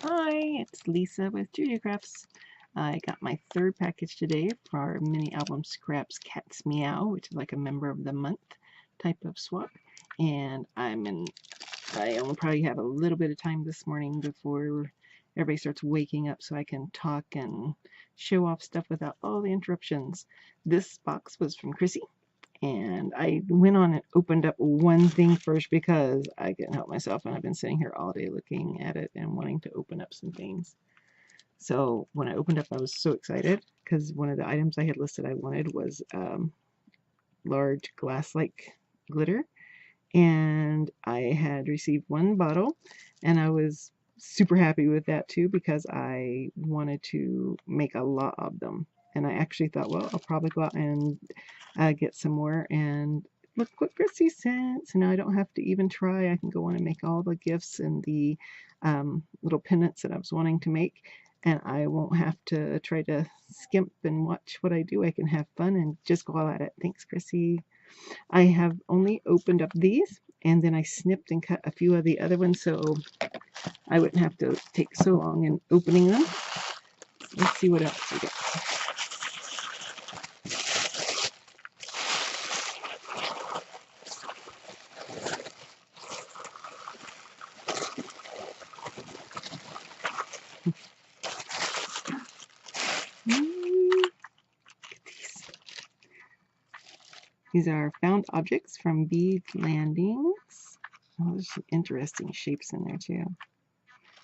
Hi, it's Lisa with Juju Crafts. I got my third package today for our mini album scraps Cat's Meow, which is like a member of the month type of swap. And I only probably have a little bit of time this morning before everybody starts waking up so I can talk and show off stuff without all the interruptions. This box was from Crissy, and I went on and opened up one thing first because I couldn't help myself, and I've been sitting here all day looking at it and wanting to open up some things. So when I opened up, I was so excited because one of the items I had listed I wanted was large glass-like glitter, and I had received one bottle, and I was super happy with that too because I wanted to make a lot of them. And I actually thought, well, I'll probably go out and get some more. And look what Crissy sent. So now I don't have to even try. I can go on and make all the gifts and the little pendants that I was wanting to make. And I won't have to try to skimp and watch what I do. I can have fun and just go all at it. Thanks, Crissy. I have only opened up these, and then I snipped and cut a few of the other ones so I wouldn't have to take so long in opening them. Let's see what else we got. These are found objects from Bead Landings. Oh, there's some interesting shapes in there too.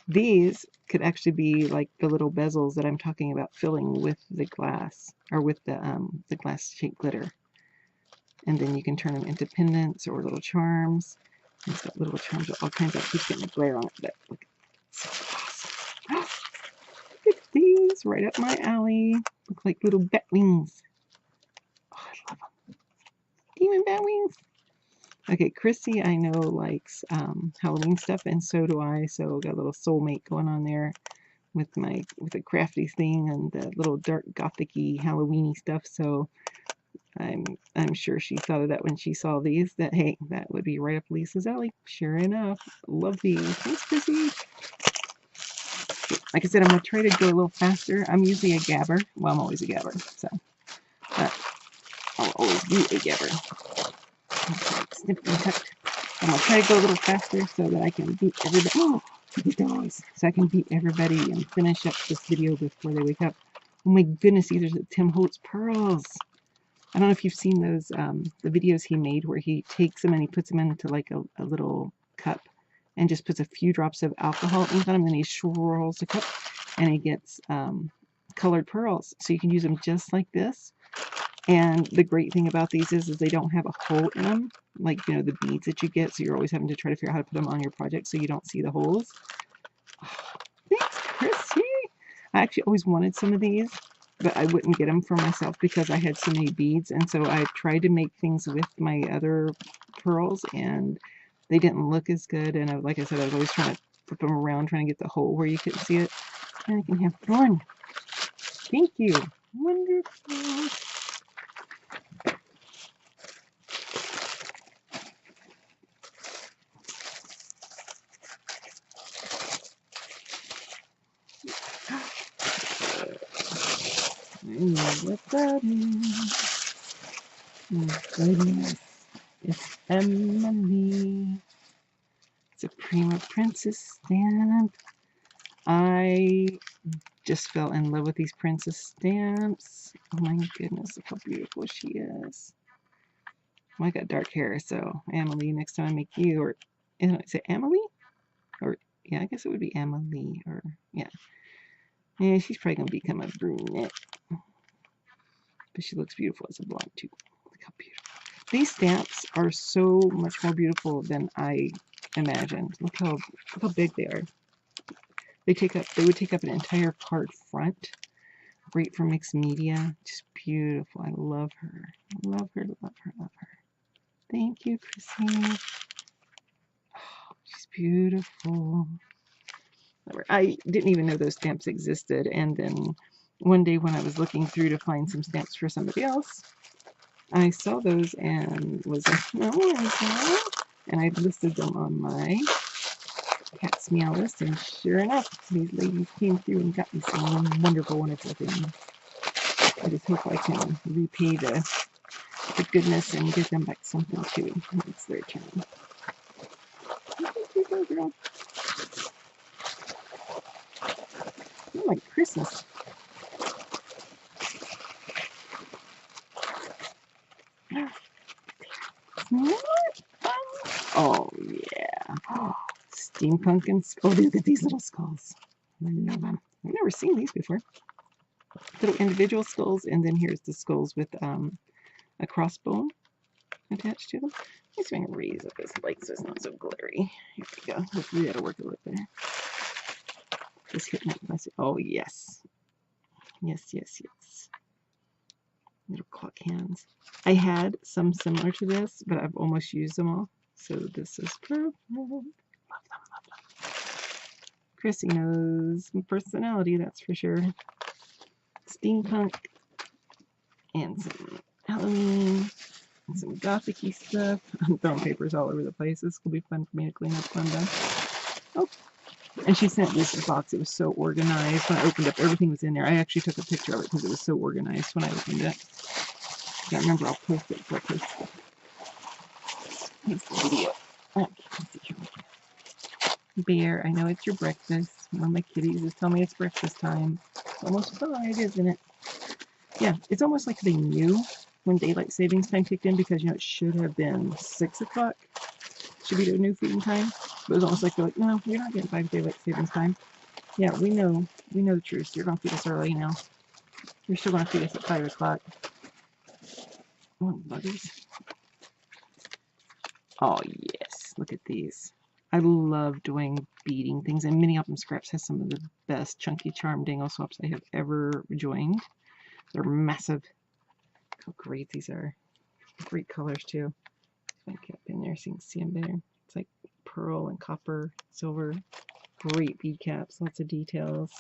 These could actually be like the little bezels that I'm talking about filling with the glass, or with the glass shaped glitter. And then you can turn them into pendants or little charms. It's got little charms with all kinds of, I keep getting the glare on it, but look, it's so awesome. Look at these, right up my alley. Look like little bat wings. Oh, I love them. Demon bat wings. Okay, Crissy I know likes Halloween stuff, and so do I. So got a little soulmate going on there with the crafty thing and the little dark gothic-y Halloweeny stuff. So I'm sure she thought of that when she saw these, that hey, that would be right up Lisa's alley. Sure enough. Love these. Thanks, Crissy. Like I said, I'm gonna try to go a little faster. I'm usually a gabber. Well, I'm always a gabber, so but I'll always be a gabber. Okay, snip and cut. I'm gonna try to go a little faster so that I can beat everybody. Oh, look at those! So I can beat everybody and finish up this video before they wake up. Oh my goodness, these are Tim Holtz pearls. I don't know if you've seen those the videos he made where he takes them and he puts them into like a little cup and just puts a few drops of alcohol ink on them, and then he swirls the cup and he gets colored pearls. So you can use them just like this. And the great thing about these is they don't have a hole in them, like, you know, the beads that you get. So you're always having to try to figure out how to put them on your project so you don't see the holes. Oh, thanks, Crissy. I actually always wanted some of these, but I wouldn't get them for myself because I had so many beads. And so I tried to make things with my other pearls, and they didn't look as good. And like I said, I was always trying to flip them around, trying to get the hole where you couldn't see it. And I can have fun. Thank you. Wonderful. I know what that is. Oh goodness. It's Emily. It's a Prima Princess stamp. I just fell in love with these princess stamps. Oh my goodness, look how beautiful she is. Well, I got dark hair, so Emily, next time I make you, or is it Emily? Or, yeah, I guess it would be Emily, or, yeah. Yeah, she's probably going to become a brunette. But she looks beautiful as a blonde, too. Look how beautiful. These stamps are so much more beautiful than I imagined. Look how big they are. They would take up an entire card front. Great for mixed media. Just beautiful. I love her. Love her, love her, love her. Thank you, Crissy. Oh, she's beautiful. I didn't even know those stamps existed, and then one day when I was looking through to find some stamps for somebody else, I saw those and was like, oh my god. And I listed them on my Cat's Meow list, and sure enough, these ladies came through and got me some wonderful, wonderful things. I just hope I can repay the goodness and give them back something too. It's their turn. Here you go, girl. Oh, like Christmas. What? Oh, yeah. Oh, steampunk and oh, look at these little skulls. I love them. I've never seen these before. Little individual skulls, and then here's the skulls with a crossbone attached to them. I'm just going to raise up this light so it's not so glary. Here we go. Hopefully that'll work a little better. Just hitting it. Oh, yes. Yes, yes, yes. Little clock hands. I had some similar to this, but I've almost used them all. So this is perfect. Love them, love them. Crissy knows personality, that's for sure. Steampunk and some Halloween and some gothic-y stuff. I'm throwing papers all over the place. This will be fun for me to clean up when I'm done. Oh, and she sent this box. It was so organized. When I opened up, everything was in there. I actually took a picture of it because it was so organized when I opened it. I can't remember. I'll post it before I post it. Here's the video. Okay, let's see here. Bear, I know it's your breakfast. One of my kitties is telling me it's breakfast time. It's almost 5, isn't it? Yeah, it's almost like they knew when daylight savings time kicked in because, you know, it should have been 6 o'clock. Should be their new feeding time. But it was almost like they're like, no, you're not getting 5 daylight savings time. Yeah, we know the truth. You're going to feed us early now. You're still going to feed us at 5 o'clock. Oh, buggers. Oh, yes. Look at these. I love doing beading things, and Mini Album Scraps has some of the best chunky charm dangle swaps I have ever joined. They're massive. How great these are. Great colors, too. I kept in there so you can see them better. It's like pearl and copper, silver. Great bead caps, lots of details.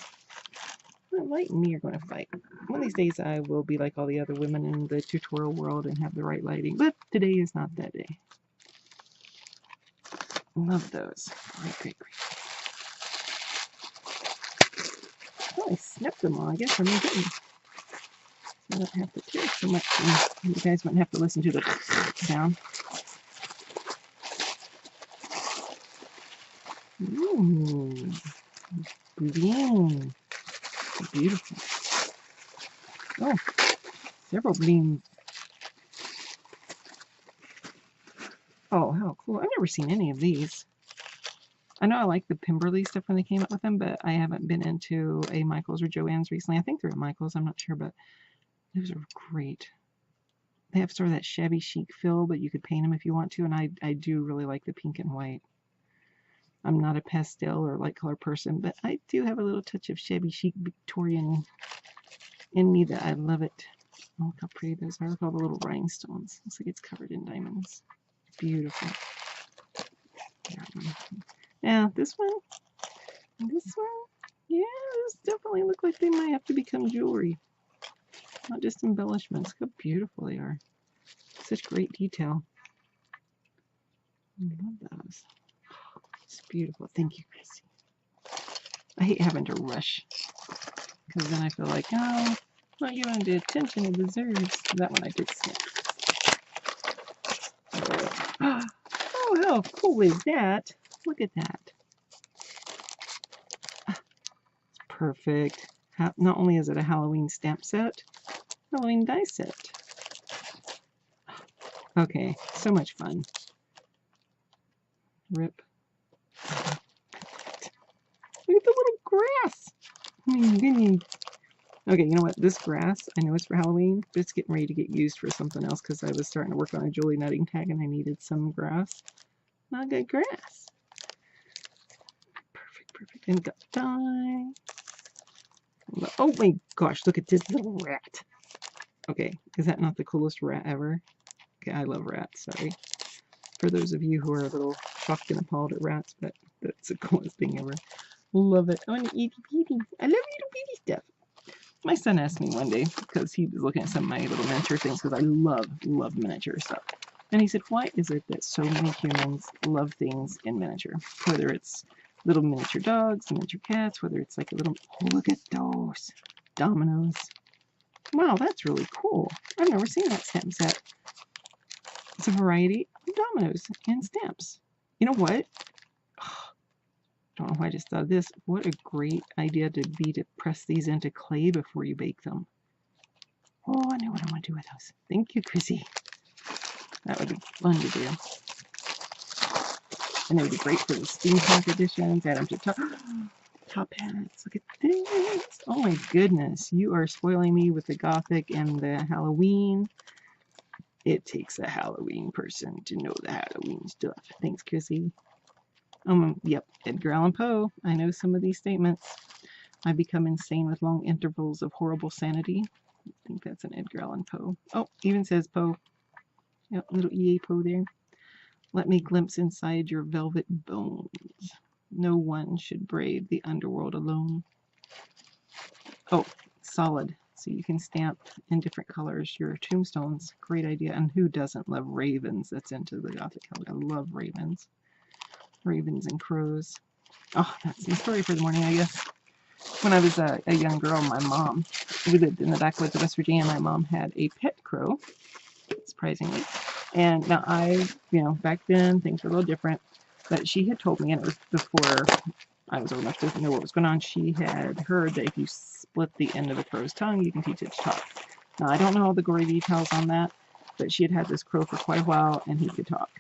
Light and me are going to fight. One of these days I will be like all the other women in the tutorial world and have the right lighting, but today is not that day. Love those. Great, great, great. Oh, I snapped them all. I guess I'm getting. I don't have to tear so much. And you guys wouldn't have to listen to the sound. Ooh, green. Beautiful. Oh, several beams. Oh, how cool. I've never seen any of these. I know I like the Pemberley stuff when they came out with them, but I haven't been into a Michaels or Joann's recently. I think they're at Michaels. I'm not sure, but those are great. They have sort of that shabby chic feel, but you could paint them if you want to, and I do really like the pink and white. I'm not a pastel or light color person, but I do have a little touch of shabby chic Victorian in me that I love it. Oh, look how pretty those are. Look at all the little rhinestones. Looks like it's covered in diamonds. Beautiful. Yeah, this one. Yeah, those definitely look like they might have to become jewelry. Not just embellishments. Look how beautiful they are. Such great detail. I love those. It's beautiful. Thank you, Crissy. I hate having to rush because then I feel like, oh, not giving the attention it deserves. That one I did snip. Oh, how cool is that? Look at that. It's perfect. Not only is it a Halloween stamp set, Halloween die set. Okay, so much fun. Rip. Look at the little grass. Okay, you know what? This grass, I know it's for Halloween, but it's getting ready to get used for something else because I was starting to work on a Julie nutting tag and I needed some grass. Not good grass. Perfect, perfect. And got dye. Oh my gosh, look at this little rat. Okay, is that not the coolest rat ever? Okay, I love rats, sorry. For those of you who are a little shocked and appalled at rats, but that's the coolest thing ever. Love it. I want to eat itty. I love itty bitty stuff. My son asked me one day, because he was looking at some of my little miniature things, because I love miniature stuff. And he said, why is it that so many humans love things in miniature? Whether it's little miniature dogs, miniature cats, whether it's like a little, oh, look at those dominoes. Wow, that's really cool. I've never seen that stamp set. It's a variety of dominoes and stamps. You know what? Don't know why I just thought of this. What a great idea to be to press these into clay before you bake them. Oh, I know what I want to do with those. Thank you, Crissy. That would be fun to do. And they would be great for the steampunk editions. Add them to top hats. Look at this. Oh my goodness. You are spoiling me with the Gothic and the Halloween. It takes a Halloween person to know the Halloween stuff. Thanks, Crissy. Yep, Edgar Allan Poe. I know some of these statements. I become insane with long intervals of horrible sanity. I think that's an Edgar Allan Poe. Oh, even says Poe. Yep, little EA Poe there. Let me glimpse inside your velvet bones. No one should brave the underworld alone. Oh, solid. So you can stamp in different colors your tombstones. Great idea. And who doesn't love ravens? That's into the Gothic color. I love ravens. Ravens and crows. Oh, that's my story for the morning, I guess. When I was a young girl, my mom, we lived in the backwoods of West Virginia. My mom had a pet crow, surprisingly. And now back then things were a little different, but she had told me, and it was before I was old enough to know what was going on. She had heard that if you split the end of a crow's tongue, you can teach it to talk. Now, I don't know all the gory details on that, but she had this crow for quite a while, and he could talk.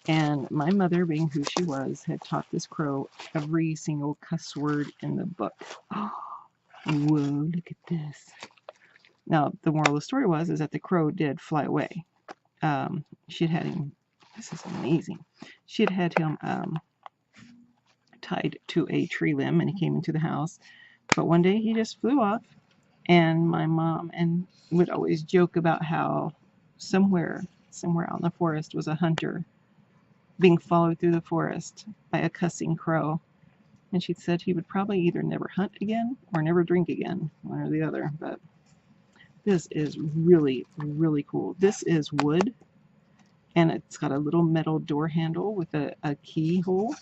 And my mother, being who she was, had taught this crow every single cuss word in the book. Oh, whoa, look at this. Now, the moral of the story is that the crow did fly away. She had him, this is amazing. She had him tied to a tree limb, and he came into the house. But one day he just flew off, and my mom would always joke about how somewhere out in the forest was a hunter being followed through the forest by a cussing crow. And she said he would probably either never hunt again or never drink again, one or the other. But this is really, really cool. This is wood, and it's got a little metal door handle with a keyhole.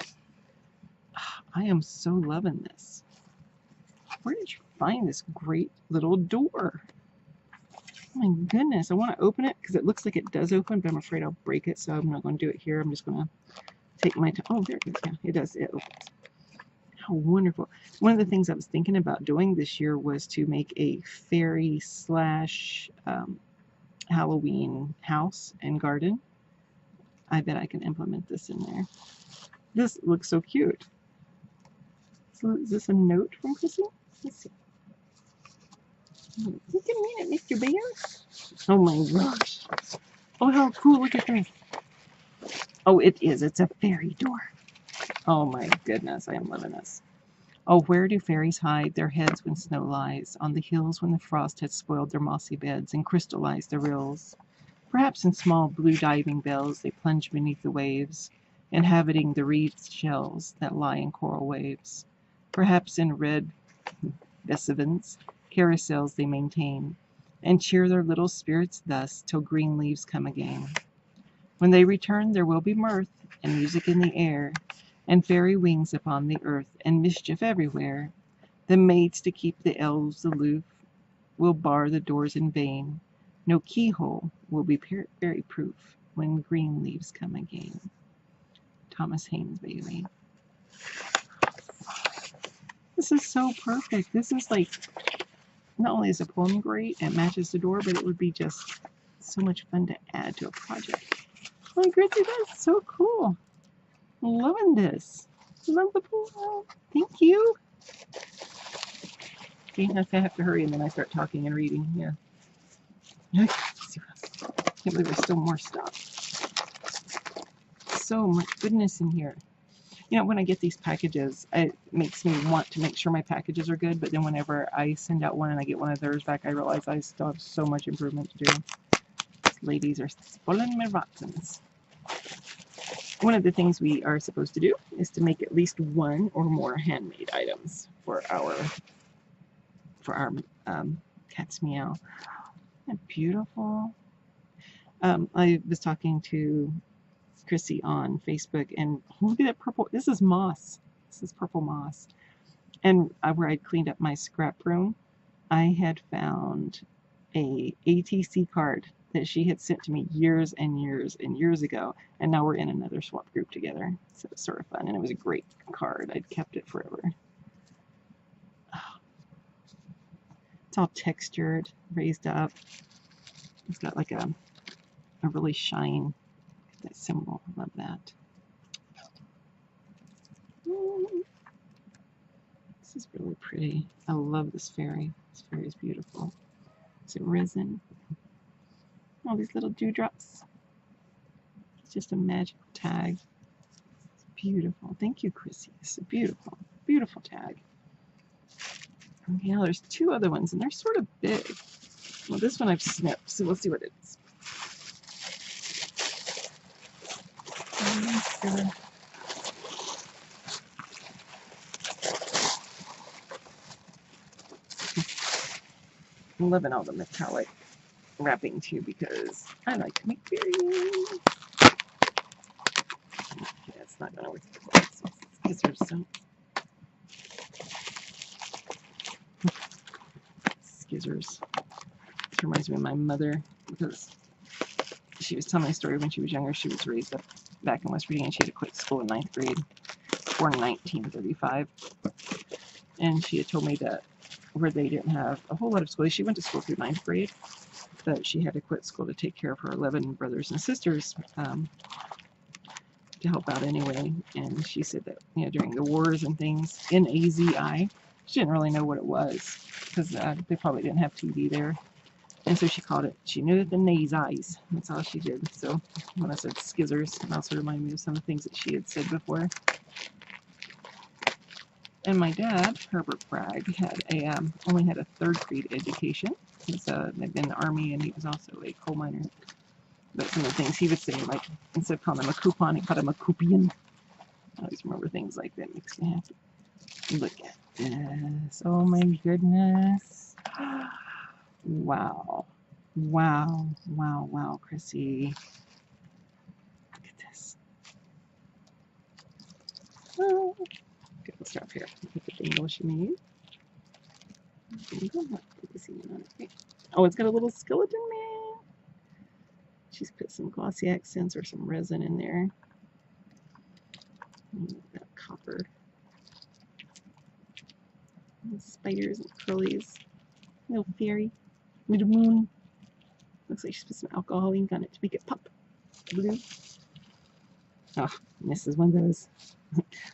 I am so loving this. Where did you find this great little door? Oh my goodness, I want to open it because it looks like it does open, but I'm afraid I'll break it, so I'm not going to do it here. I'm just going to take my time. Oh, there it goes. Yeah, it does. It opens. How wonderful. One of the things I was thinking about doing this year was to make a fairy / Halloween house and garden. I bet I can implement this in there. This looks so cute. So is this a note from Crissy? Let's see. You can read it, Mr. Bear. Oh my gosh. Oh, how cool. Look at this. Oh, it is. It's a fairy door. Oh my goodness. I am loving this. Oh, where do fairies hide their heads when snow lies on the hills when the frost has spoiled their mossy beds and crystallized their rills? Perhaps in small blue diving bells they plunge beneath the waves, inhabiting the reefed shells that lie in coral waves. Perhaps in red vesivants, carousels they maintain, and cheer their little spirits thus till green leaves come again. When they return there will be mirth and music in the air, and fairy wings upon the earth, and mischief everywhere. The maids to keep the elves aloof will bar the doors in vain. No keyhole will be fairy proof when green leaves come again. Thomas Haynes Bailey. This is so perfect. This is like, not only is the poem great, it matches the door, but it would be just so much fun to add to a project. Oh my goodness, that's so cool. I'm loving this. Love the poem. Thank you. Okay, I have to hurry and then I start talking and reading. Yeah. I can't believe there's still more stuff. So much goodness in here. You know, when I get these packages, it makes me want to make sure my packages are good, but then whenever I send out one and I get one of theirs back, I realize I still have so much improvement to do. These ladies are spoiling my rottens. One of the things we are supposed to do is to make at least one or more handmade items for our cat's Meow. Isn't that beautiful? I was talking to Crissy on Facebook, and look at that purple. This is moss. This is purple moss. And where I'd cleaned up my scrap room, I had found a ATC card that she had sent to me years and years and years ago, and now we're in another swap group together. So it's sort of fun, and it was a great card. I'd kept it forever. It's all textured, raised up. It's got like a really shine, that symbol. I love that. This is really pretty. I love this fairy. This fairy is beautiful. Is it resin? All these little dewdrops. It's just a magical tag. It's beautiful. Thank you, Crissy. It's a beautiful, beautiful tag. Okay, now there's two other ones, and they're sort of big. Well, this one I've snipped, so we'll see what it is. I'm loving all the metallic wrapping too because I like to make fairies. Okay, it's not gonna work. Scissors don't. Scissors. This reminds me of my mother because she was telling me a story when she was younger. She was raised up back in West Virginia and she had to quit school in 9th grade, born in 1935. And she had told me that where they didn't have a whole lot of school, she went to school through 9th grade, but she had to quit school to take care of her 11 brothers and sisters to help out anyway. And she said that, you know, during the wars and things, NAZI, she didn't really know what it was because they probably didn't have TV there. And so she called it, she knew the Nazis. That's all she did. So when I said skizzers, it also reminded me of some of the things that she had said before. And my dad, Herbert Bragg, had only had a 3rd grade education. He'd been in the Army and he was also a coal miner. But some of the things he would say, like instead of calling him a coupon, he called him a coupian. I always remember things like that. Makes me happy. Look at this. Oh my goodness. Wow. Wow. Wow. Wow, Crissy. Look at this. Oh. Okay, let's start up here. Look at the angle she made. Oh, it's got a little skeleton man. She's put some glossy accents or some resin in there. That copper. And spiders and curlies. Little fairy. Little moon. Looks like she's put some alcohol ink on it to make it pop. Blue. Oh, this is one of those.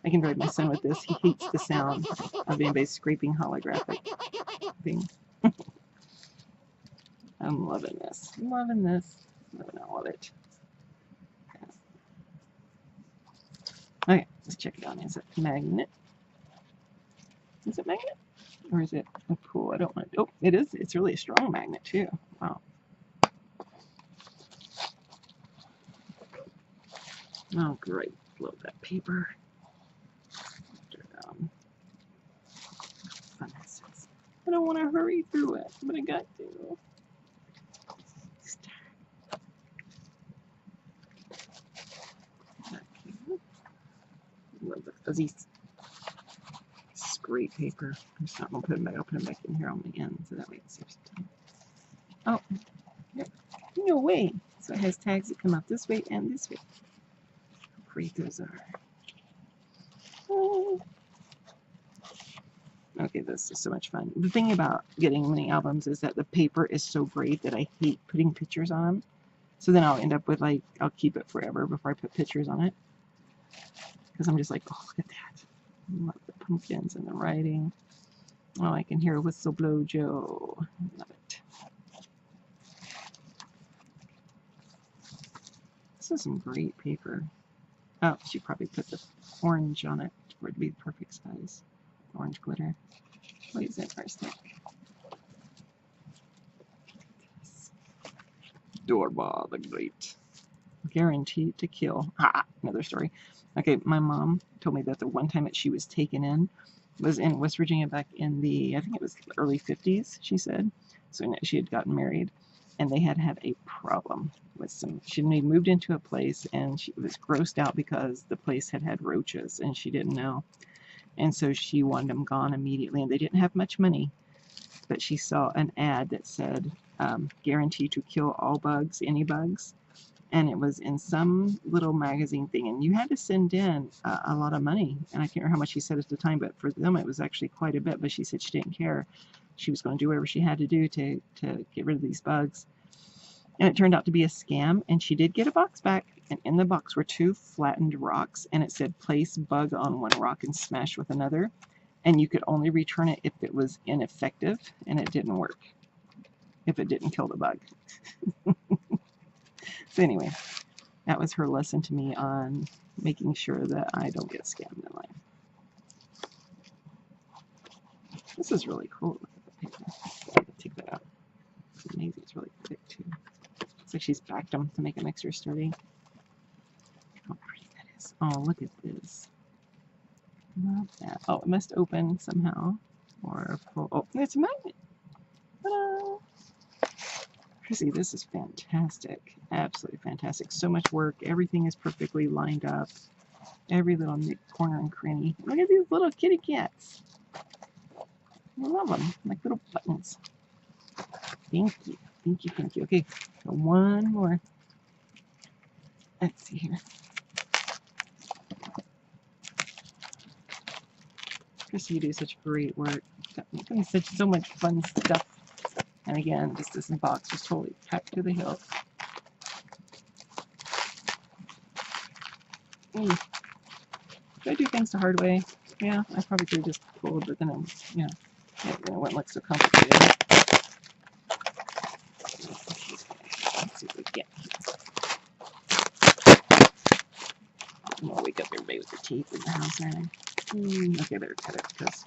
I can drive my son with this. He hates the sound of anybody scraping holographic thing. I'm loving this. I'm loving this. Loving all of it. Okay, let's check it out. Is it magnet? Is it magnet? Or is it a pool? I don't want to. Oh, it is. It's really a strong magnet too. Wow. Oh, great. Love that paper. I don't want to hurry through it, but I got to. Love the fuzzy. This is great paper. I'm just not going to put them back. I'll put them back in here on the end so that way it saves time. Oh, no way. So it has tags that come out this way and this way. How great those are. Oh. Okay, this is so much fun. The thing about getting mini albums is that the paper is so great that I hate putting pictures on them. So then I'll end up with like, I'll keep it forever before I put pictures on it. Because I'm just like, oh, look at that. I love the pumpkins and the writing. Oh, I can hear a whistle blow Joe. Love it. This is some great paper. Oh, she probably put the orange on it for it to be the perfect size. Orange glitter. What is that for a stick? Doorbell the Great. Guaranteed to kill. Ah, another story. Okay, my mom told me that the one time that she was taken in was in West Virginia back in the, I think it was early 50s, she said. So she had gotten married, and they had had a problem with some, she moved into a place, and she was grossed out because the place had had roaches, and she didn't know. And so she wanted them gone immediately, and they didn't have much money. But she saw an ad that said, guaranteed to kill all bugs, any bugs. And it was in some little magazine thing, and you had to send in a lot of money. And I can't remember how much she said at the time, but for them it was actually quite a bit. But she said she didn't care. She was going to do whatever she had to do to get rid of these bugs. And it turned out to be a scam, and she did get a box back. And in the box were 2 flattened rocks, and it said place bug on one rock and smash with another. And you could only return it if it was ineffective and it didn't work, if it didn't kill the bug. So anyway, that was her lesson to me on making sure that I don't get scammed in life. This is really cool. Look at the paper. I gotta take that out. It's amazing. It's really thick too. Looks like she's backed them to make a mixer sturdy. How pretty that is. Oh, look at this. Love that. Oh, it must open somehow. Or pull. Oh, it's a magnet. Ta-da! Crissy, this is fantastic. Absolutely fantastic. So much work. Everything is perfectly lined up. Every little corner and cranny. Look at these little kitty cats. I love them. Like little buttons. Thank you. Thank you. Thank you. Okay, so one more. Let's see here. Crissy, you do such great work. You've done such so much fun stuff. And again, just this box was totally packed to the hilt. Should I do things the hard way? Yeah, I probably could have just pulled, but then it wouldn't look so complicated. Let's see what we get. I'm gonna wake up everybody with the tape in the house, aren't I? Okay, better cut it because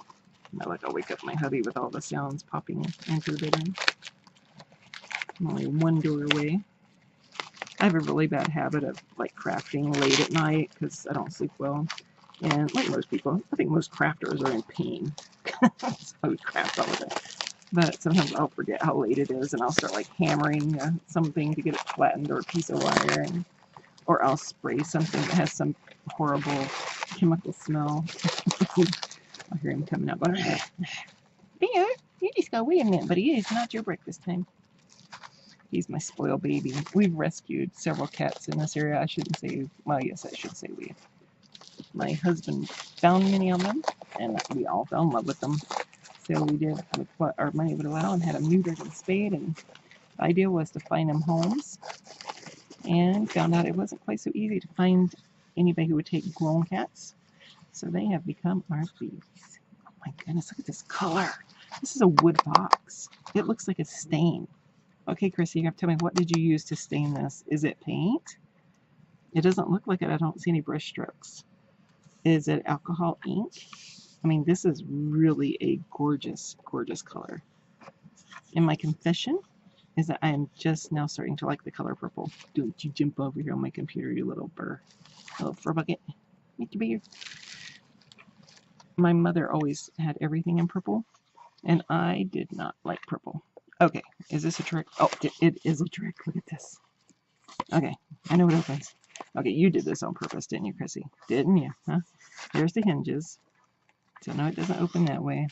I'll wake up my hubby with all the sounds popping into the bedroom. I'm only one door away. I have a really bad habit of like crafting late at night because I don't sleep well. And like most people, I think most crafters are in pain. So I would craft all the time. But sometimes I'll forget how late it is and I'll start like hammering something to get it flattened, or a piece of wire, or I'll spray something that has some horrible chemical smell. I'll hear him coming up. Bear, you just go, wait a minute, buddy, it's not your breakfast time. He's my spoiled baby. We've rescued several cats in this area. I shouldn't say, well, yes, I should say we. My husband found many of them, and we all fell in love with them. So we did with what our money would allow and had them neutered and spayed. And the idea was to find them homes, and found out it wasn't quite so easy to find anybody who would take grown cats. So they have become our babies. Oh my goodness, look at this color. This is a wood box. It looks like a stain. Okay, Crissy, you have to tell me, what did you use to stain this? Is it paint? It doesn't look like it. I don't see any brush strokes. Is it alcohol ink? I mean, this is really a gorgeous, gorgeous color. And my confession is that I am just now starting to like the color purple. Don't you jump over here on my computer, you little burr. Little fur bucket. Make you bigger. My mother always had everything in purple, and I did not like purple. Okay, is this a trick? Oh, it is a trick. Look at this. Okay, I know what opens. Okay, you did this on purpose, didn't you, Crissy? Didn't you? Huh? There's the hinges. So no, it doesn't open that way.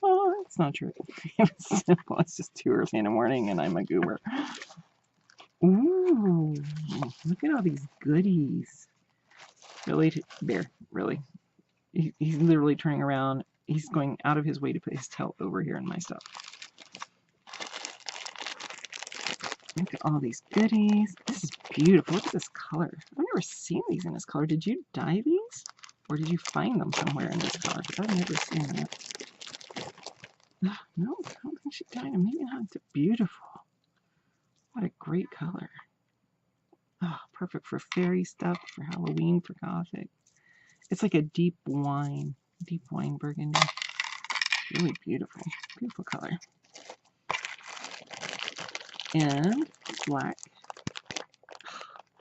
Oh, it's not true. It's simple. It's just too early in the morning, and I'm a goober. Ooh, look at all these goodies. Really, Bear, really. He's literally turning around. He's going out of his way to put his tail over here in my stuff. Look at all these goodies. This is beautiful. Look at this color. I've never seen these in this color. Did you dye these? Or did you find them somewhere in this color? Because I've never seen that. No, I don't think she dyed them. Maybe not. It's beautiful. What a great color. Oh, perfect for fairy stuff, for Halloween, for Gothic. It's like a deep wine burgundy. Really beautiful. Beautiful color. And black.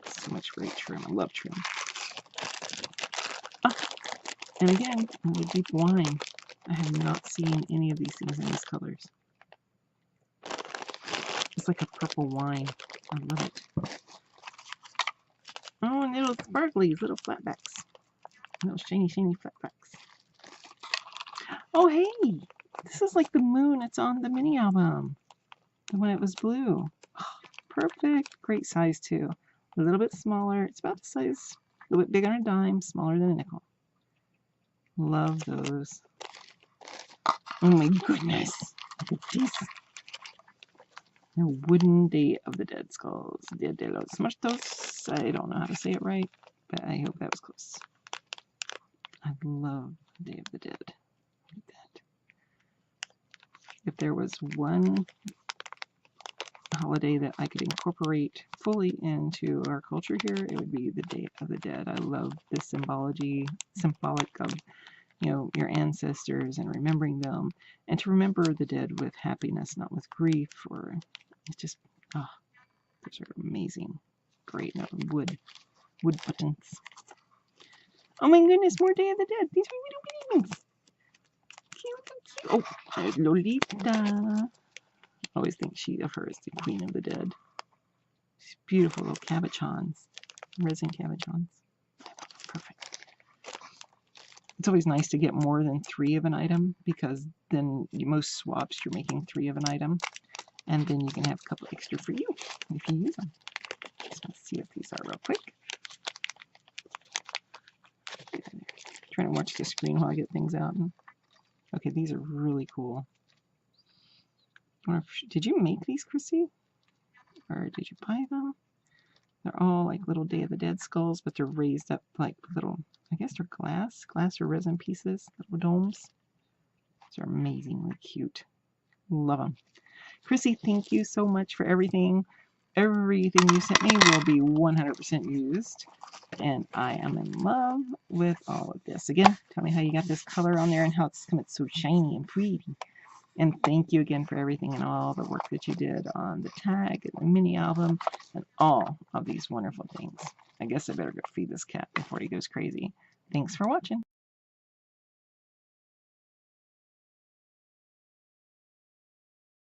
So much great trim. I love trim. Oh, and again, another deep wine. I have not seen any of these things in these colors. It's like a purple wine. I love it. Oh, and little sparklies, little flatbacks. Little shiny, shiny flecks. Oh, hey! This is like the moon. It's on the mini album. When it was blue. Oh, perfect. Great size, too. A little bit smaller. It's about the size, a little bit bigger than a dime, smaller than a nickel. Love those. Oh my goodness. Look at these. They're wooden Day of the Dead skulls. Dia de los Muertos. I don't know how to say it right, but I hope that was close. I love Day of the Dead. Look at that. If there was one holiday that I could incorporate fully into our culture here, it would be the Day of the Dead. I love this symbolic of, you know, your ancestors and remembering them, and to remember the dead with happiness, not with grief. Or it's just, oh, those are amazing. Great. No, wood buttons. Oh my goodness, more Day of the Dead. These are little bitty ones. Cute. Oh, there's Lolita. I always think of her as the Queen of the Dead. She's beautiful little cabochons, resin cabochons. Perfect. It's always nice to get more than 3 of an item, because then most swaps you're making 3 of an item, and then you can have a couple extra for you if you use them. Let's see what these are real quick. Trying to watch the screen while I get things out. Okay, these are really cool. Did you make these, Crissy? Or did you buy them? They're all like little Day of the Dead skulls, but they're raised up like little, I guess they're glass or resin pieces, little domes. These are amazingly cute. Love them. Crissy, thank you so much for everything. Everything you sent me will be 100% used. And I am in love with all of this. Again, tell me how you got this color on there and how it's so shiny and pretty. And thank you again for everything and all the work that you did on the tag and the mini album and all of these wonderful things. I guess I better go feed this cat before he goes crazy. Thanks for watching.